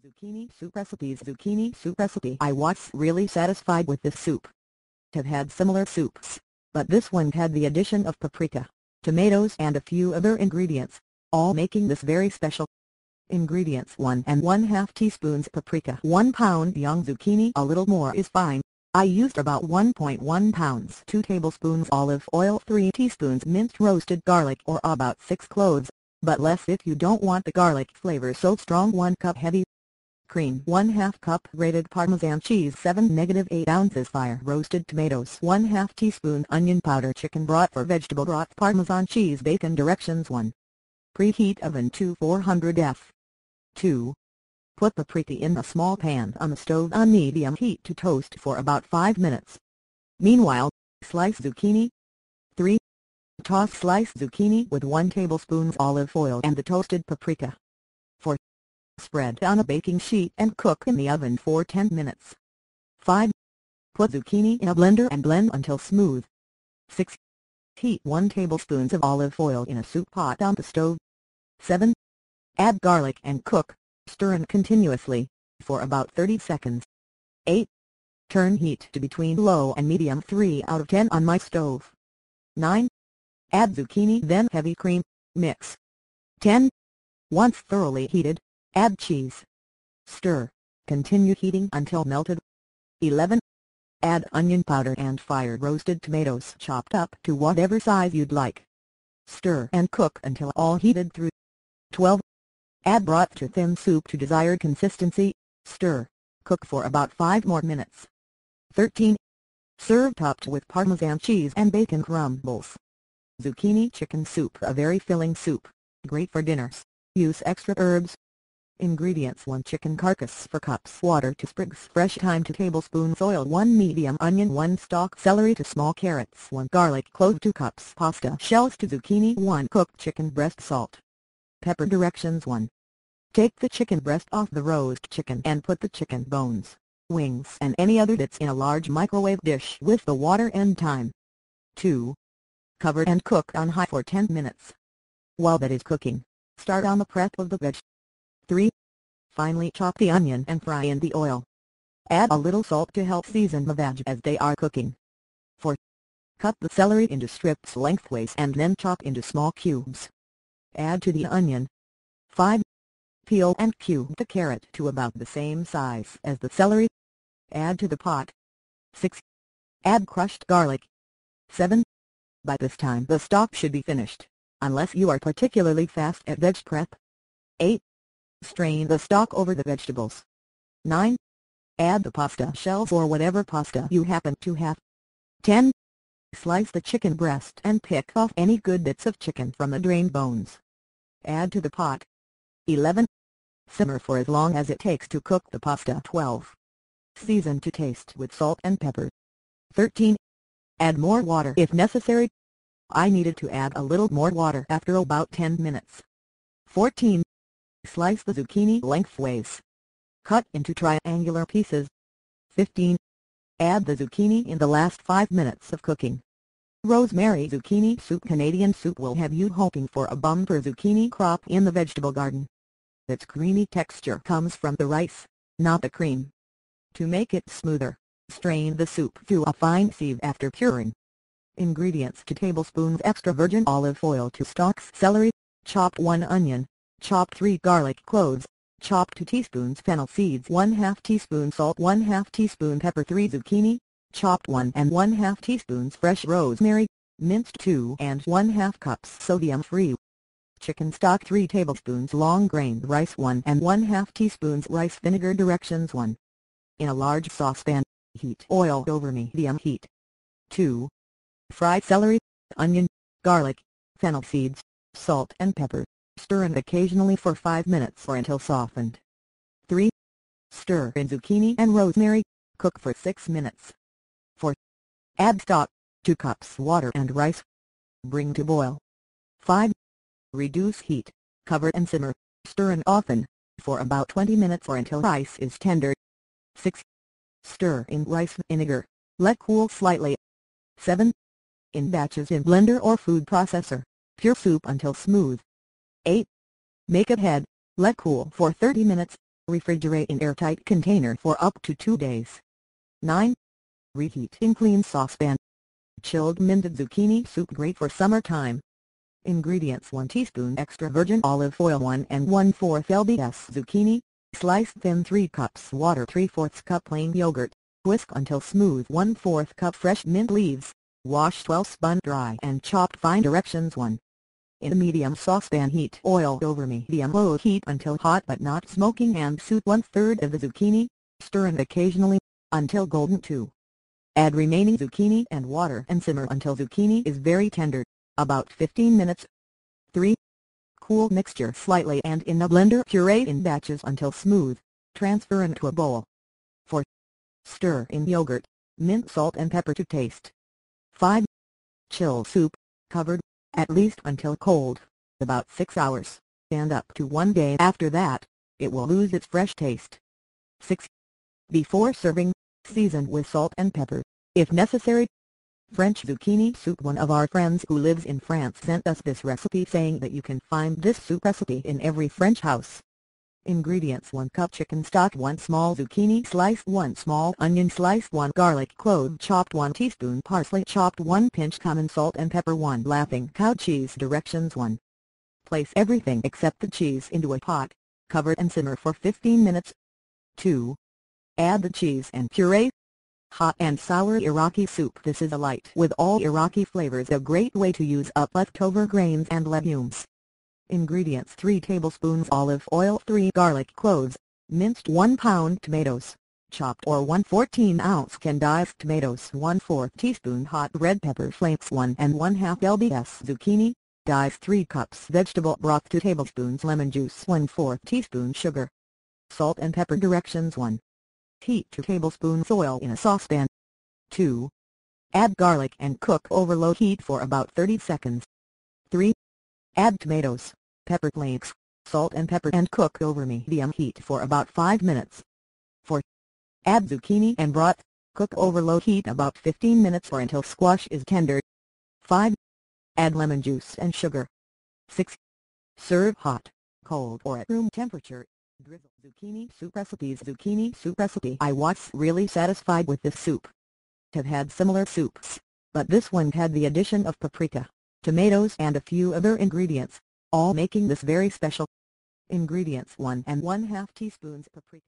Zucchini soup recipes. Zucchini soup recipe. I was really satisfied with this soup. Have had similar soups, but this one had the addition of paprika, tomatoes and a few other ingredients, all making this very special. Ingredients: 1 1/2 teaspoons paprika, 1 pound young zucchini. A little more is fine. I used about 1.1 pounds. 2 tablespoons olive oil, 3 teaspoons minced roasted garlic or about 6 cloves, but less if you don't want the garlic flavor so strong. 1 cup heavy cream, 1/2 cup grated Parmesan cheese, 7-8 ounces fire roasted tomatoes, 1/2 teaspoon onion powder, chicken broth for vegetable broth, Parmesan cheese, bacon. Directions: 1. Preheat oven to 400 F. 2. Put paprika in a small pan on the stove on medium heat to toast for about 5 minutes. Meanwhile, slice zucchini. 3. Toss sliced zucchini with 1 tablespoon olive oil and the toasted paprika. 4. Spread on a baking sheet and cook in the oven for 10 minutes. 5. Put zucchini in a blender and blend until smooth. 6. Heat 1 tablespoon of olive oil in a soup pot on the stove. 7. Add garlic and cook, stirring continuously, for about 30 seconds. 8. Turn heat to between low and medium, 3 out of 10 on my stove. 9. Add zucchini then heavy cream, mix. 10. Once thoroughly heated, add cheese. Stir, continue heating until melted. 11. Add onion powder and fire roasted tomatoes chopped up to whatever size you'd like. Stir and cook until all heated through. 12. Add broth to thin soup to desired consistency, stir, cook for about 5 more minutes. 13. Serve topped with Parmesan cheese and bacon crumbles. Zucchini chicken soup, a very filling soup, great for dinners. Use extra herbs. Ingredients: 1 chicken carcass, 4 cups water, 2 sprigs fresh thyme, 2 tablespoons oil, 1 medium onion, 1 stalk celery, 2 small carrots, 1 garlic clove, 2 cups pasta shells, 2 zucchini, 1 cooked chicken breast, salt. Pepper. Directions: 1. Take the chicken breast off the roast chicken and put the chicken bones, wings and any other bits in a large microwave dish with the water and thyme. 2. Cover and cook on high for 10 minutes. While that is cooking, start on the prep of the veg. 3. Finely chop the onion and fry in the oil. Add a little salt to help season the veg as they are cooking. 4. Cut the celery into strips lengthways and then chop into small cubes. Add to the onion. 5. Peel and cube the carrot to about the same size as the celery. Add to the pot. 6. Add crushed garlic. 7. By this time the stock should be finished, unless you are particularly fast at veg prep. 8. Strain the stock over the vegetables. 9. Add the pasta shells or whatever pasta you happen to have. 10. Slice the chicken breast and pick off any good bits of chicken from the drained bones. Add to the pot. 11. Simmer for as long as it takes to cook the pasta. 12. Season to taste with salt and pepper. 13. Add more water if necessary. I needed to add a little more water after about 10 minutes. 14. Slice the zucchini lengthways. Cut into triangular pieces. 15. Add the zucchini in the last 5 minutes of cooking. Rosemary zucchini soup. Canadian soup will have you hoping for a bumper zucchini crop in the vegetable garden. Its creamy texture comes from the rice, not the cream. To make it smoother, strain the soup through a fine sieve after curing. Ingredients: 2 tablespoons extra virgin olive oil, 2 stalks celery, chopped 1 onion, chopped 3 garlic cloves, chopped 2 teaspoons fennel seeds, 1/2 teaspoon salt, 1/2 teaspoon pepper, 3 zucchini, chopped 1 1/2 teaspoons fresh rosemary, minced 2 1/2 cups sodium-free chicken stock, 3 tablespoons long-grained rice, 1 1/2 teaspoons rice vinegar. Directions: 1. In a large saucepan, heat oil over medium heat. 2. Fry celery, onion, garlic, fennel seeds, salt and pepper, stir occasionally for 5 minutes or until softened. 3. Stir in zucchini and rosemary, cook for 6 minutes. 4. Add stock, 2 cups water and rice. Bring to boil. 5. Reduce heat, cover and simmer, stirring often, for about 20 minutes or until rice is tender. 6. Stir in rice vinegar, let cool slightly. 7. In batches in blender or food processor, pure soup until smooth. 8. Make a head, let cool for 30 minutes, Refrigerate in airtight container for up to 2 days. 9. Reheat in clean saucepan. Chilled minced zucchini soup, great for summertime. Ingredients: 1 teaspoon extra virgin olive oil, 1 1/4 lbs zucchini, sliced thin, 3 cups water, 3/4 cup plain yogurt, whisk until smooth, 1/4 cup fresh mint leaves, wash well, spun dry and chopped fine. Directions: 1. In a medium saucepan, heat oil over medium-low heat until hot but not smoking, and soak 1/3 of the zucchini, stirring occasionally, until golden. 2. Add remaining zucchini and water and simmer until zucchini is very tender, about 15 minutes. 3. Cool mixture slightly and in a blender puree in batches until smooth, transfer into a bowl. 4. Stir in yogurt, mint, salt and pepper to taste. 5. Chill soup, covered, at least until cold, about 6 hours, and up to 1 day after that, it will lose its fresh taste. 6. Before serving, season with salt and pepper, if necessary. French zucchini soup. One of our friends who lives in France sent us this recipe, saying that you can find this soup recipe in every French house. Ingredients: 1 cup chicken stock, 1 small zucchini sliced, 1 small onion sliced, 1 garlic clove chopped, 1 teaspoon parsley chopped, 1 pinch common salt and pepper, 1 laughing cow cheese. Directions: 1. Place everything except the cheese into a pot, cover and simmer for 15 minutes. 2. Add the cheese and puree. Hot and sour Iraqi soup. This is a light with all Iraqi flavors, a great way to use up leftover grains and legumes. Ingredients: 3 tablespoons olive oil, 3 garlic cloves, minced 1 pound tomatoes, chopped or 1 14-ounce canned diced tomatoes, 1/4 teaspoon hot red pepper flakes, 1 1/2 lbs zucchini, diced, 3 cups vegetable broth, 2 tablespoons lemon juice, 1/4 teaspoon sugar. Salt and pepper. Directions: 1. Heat 2 tablespoons oil in a saucepan. 2. Add garlic and cook over low heat for about 30 seconds. 3. Add tomatoes, pepper flakes, salt and pepper and cook over medium heat for about 5 minutes. 4. Add zucchini and broth, cook over low heat about 15 minutes or until squash is tender. 5. Add lemon juice and sugar. 6. Serve hot, cold or at room temperature. Drizzle zucchini soup recipes. Zucchini soup recipe. I was really satisfied with this soup. Have had similar soups, but this one had the addition of paprika, tomatoes and a few other ingredients, all making this very special. Ingredients: 1 1/2 teaspoons paprika.